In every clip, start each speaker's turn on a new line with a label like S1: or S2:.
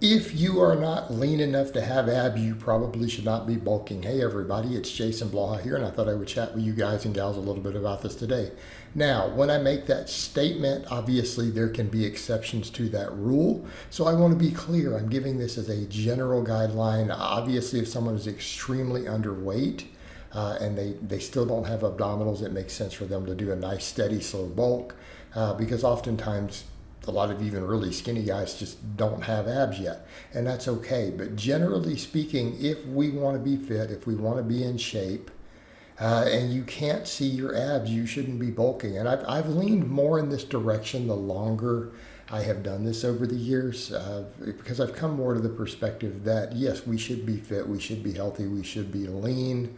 S1: If you are not lean enough to have abs, you probably should not be bulking. Hey everybody, it's Jason Blaha here, and I thought I would chat with you guys and gals a little bit about this today. Now, when I make that statement, obviously there can be exceptions to that rule. So I want to be clear, I'm giving this as a general guideline. Obviously, if someone is extremely underweight, and they still don't have abdominals, it makes sense for them to do a nice, steady, slow bulk, because oftentimes a lot of even really skinny guys just don't have abs yet, and that's okay. But generally speaking, if we want to be fit, if we want to be in shape, and you can't see your abs, you shouldn't be bulking. And I've leaned more in this direction the longer I have done this over the years, because I've come more to the perspective that yes, we should be fit, we should be healthy, we should be lean.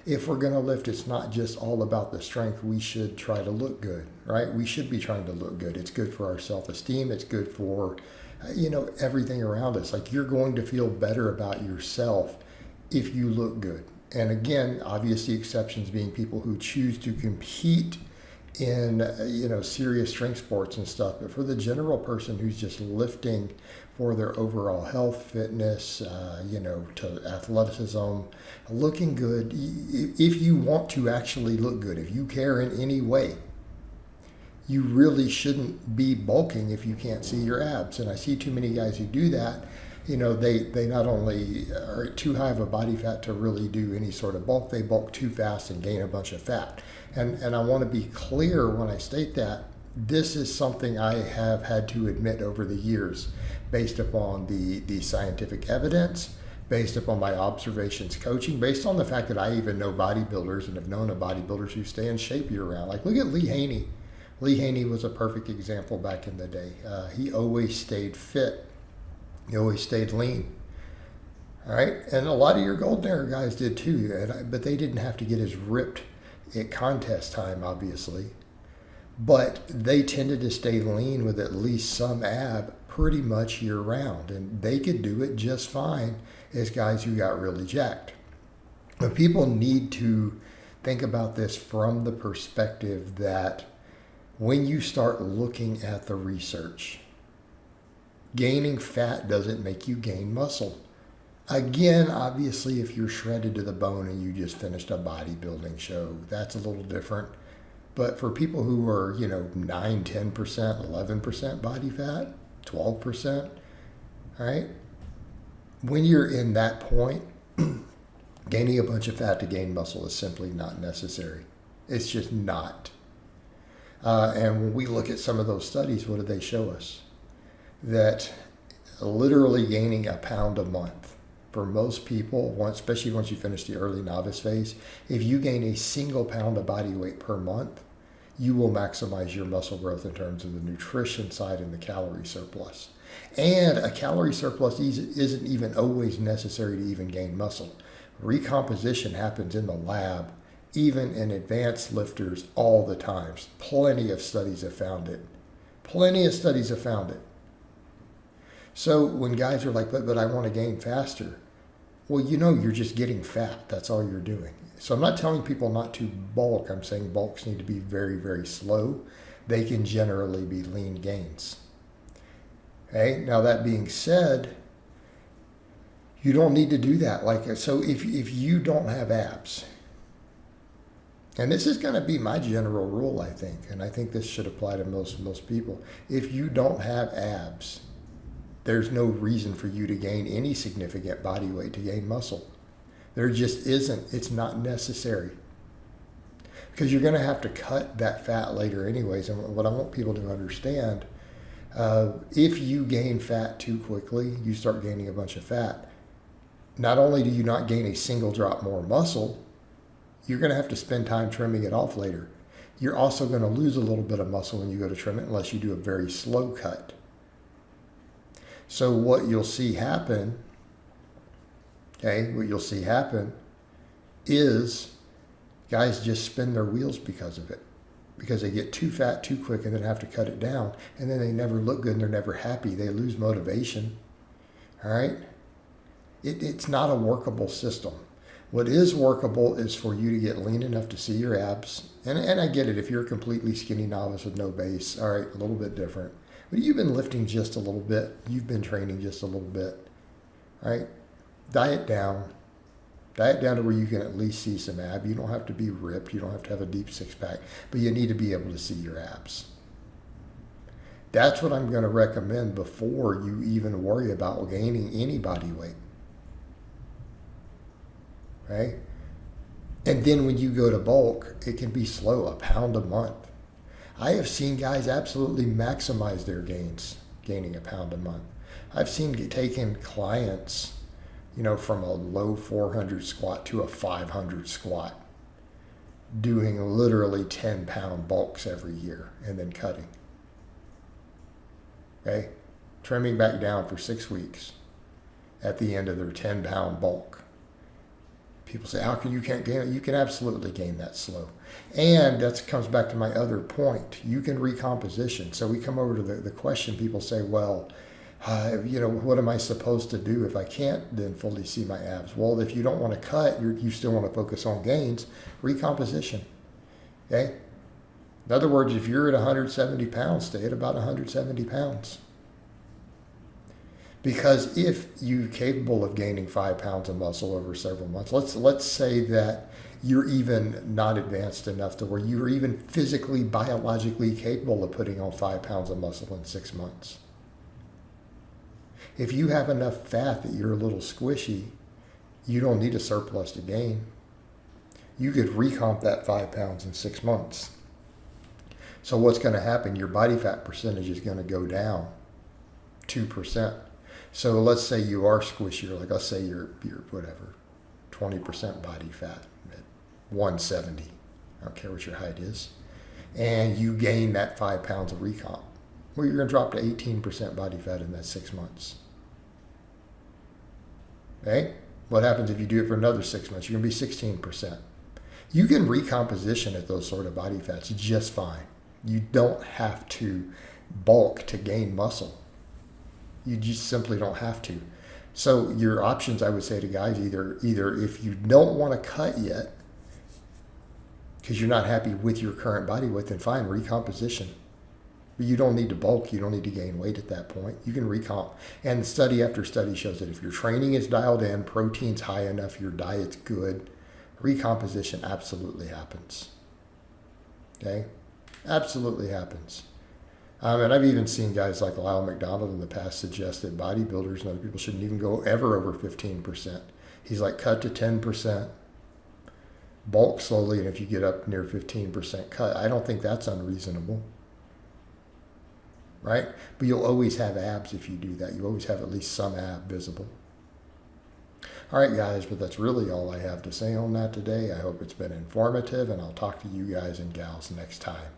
S1: If we're going to lift, it's not just all about the strength. We should try to look good, right? We should be trying to look good. It's good for our self-esteem. It's good for, everything around us. Like, you're going to feel better about yourself if you look good. And again, obviously exceptions being people who choose to compete in, serious strength sports and stuff. But for the general person who's just lifting for their overall health, fitness, to athleticism, looking good, if you want to actually look good, if you care in any way, you really shouldn't be bulking if you can't see your abs. And I see too many guys who do that. They not only are too high of a body fat to really do any sort of bulk, they bulk too fast and gain a bunch of fat. And I want to be clear when I state that this is something I have had to admit over the years, based upon the scientific evidence, based upon my observations coaching, based on the fact that I even know bodybuilders and have known of bodybuilders who stay in shape year round. Like, look at Lee Haney. Lee Haney was a perfect example back in the day. He always stayed fit. He always stayed lean. All right, and a lot of your golden era guys did too, but they didn't have to get as ripped at contest time, obviously. But they tended to stay lean with at least some ab pretty much year round, and they could do it just fine as guys who got really jacked. But people need to think about this from the perspective that when you start looking at the research, gaining fat doesn't make you gain muscle. Again, obviously, if you're shredded to the bone and you just finished a bodybuilding show, that's a little different. But for people who are, 9, 10%, 11% body fat, 12%, right? When you're in that point, gaining a bunch of fat to gain muscle is simply not necessary. It's just not. And when we look at some of those studies, what do they show us? That literally gaining a pound a month for most people, especially once you finish the early novice phase, if you gain a single pound of body weight per month, you will maximize your muscle growth in terms of the nutrition side and the calorie surplus. And a calorie surplus isn't even always necessary to even gain muscle. Recomposition happens in the lab, even in advanced lifters, all the time. Plenty of studies have found it. So when guys are like, but I want to gain faster, well, you're just getting fat. That's all you're doing. So I'm not telling people not to bulk. I'm saying bulks need to be very, very slow. They can generally be lean gains. Okay. Now, that being said, you don't need to do that. So if you don't have abs, and this is going to be my general rule, I think, and I think this should apply to most people. If you don't have abs, there's no reason for you to gain any significant body weight to gain muscle. There just isn't. It's not necessary. Because you're going to have to cut that fat later anyways. And what I want people to understand, if you gain fat too quickly, you start gaining a bunch of fat. Not only do you not gain a single drop more muscle, you're going to have to spend time trimming it off later. You're also going to lose a little bit of muscle when you go to trim it unless you do a very slow cut. So what you'll see happen, is guys just spin their wheels because of it. Because they get too fat too quick and then have to cut it down. And then they never look good and they're never happy. They lose motivation. All right? It's not a workable system. What is workable is for you to get lean enough to see your abs. And I get it. If you're a completely skinny novice with no base, all right, a little bit different. but you've been lifting just a little bit. You've been training just a little bit, right? Diet down. Diet down to where you can at least see some ab. You don't have to be ripped. You don't have to have a deep six-pack, but you need to be able to see your abs. That's what I'm going to recommend before you even worry about gaining any body weight. Right? And then when you go to bulk, it can be slow, 1 pound a month. I have seen guys absolutely maximize their gains, gaining 1 pound a month. I've seen taking clients, from a low 400 squat to a 500 squat, doing literally 10-pound bulks every year and then cutting. Okay? Trimming back down for 6 weeks at the end of their 10-pound bulk. People say, how can you can't gain it? You can absolutely gain that slow. And that comes back to my other point. You can recomposition. So we come over to the question. People say, well, what am I supposed to do if I can't then fully see my abs? Well, if you don't want to cut, you still want to focus on gains, recomposition. Okay? In other words, if you're at 170 pounds, stay at about 170 pounds. Because if you're capable of gaining 5 pounds of muscle over several months, let's say that you're even not advanced enough to where you're even physically, biologically capable of putting on 5 pounds of muscle in 6 months. If you have enough fat that you're a little squishy, you don't need a surplus to gain. You could recomp that 5 pounds in 6 months. So what's going to happen? Your body fat percentage is going to go down 2%. So let's say you are squishier, like let's say you're whatever, 20% body fat at 170. I don't care what your height is. And you gain that 5 pounds of recomp. Well, you're going to drop to 18% body fat in that 6 months. Okay? What happens if you do it for another 6 months? You're going to be 16%. You can recomposition at those sort of body fats just fine. You don't have to bulk to gain muscle. You just simply don't have to. So your options, I would say to guys, either if you don't want to cut yet, because you're not happy with your current body weight, then fine, recomposition. But you don't need to bulk. You don't need to gain weight at that point. You can recomp. And study after study shows that if your training is dialed in, protein's high enough, your diet's good, recomposition absolutely happens. Okay? Absolutely happens. And I've even seen guys like Lyle McDonald in the past suggest that bodybuilders and other people shouldn't even go ever over 15%. He's like, cut to 10%, bulk slowly, and if you get up near 15% cut, I don't think that's unreasonable. Right? But you'll always have abs if you do that. You always have at least some ab visible. All right, guys, but that's really all I have to say on that today. I hope it's been informative, and I'll talk to you guys and gals next time.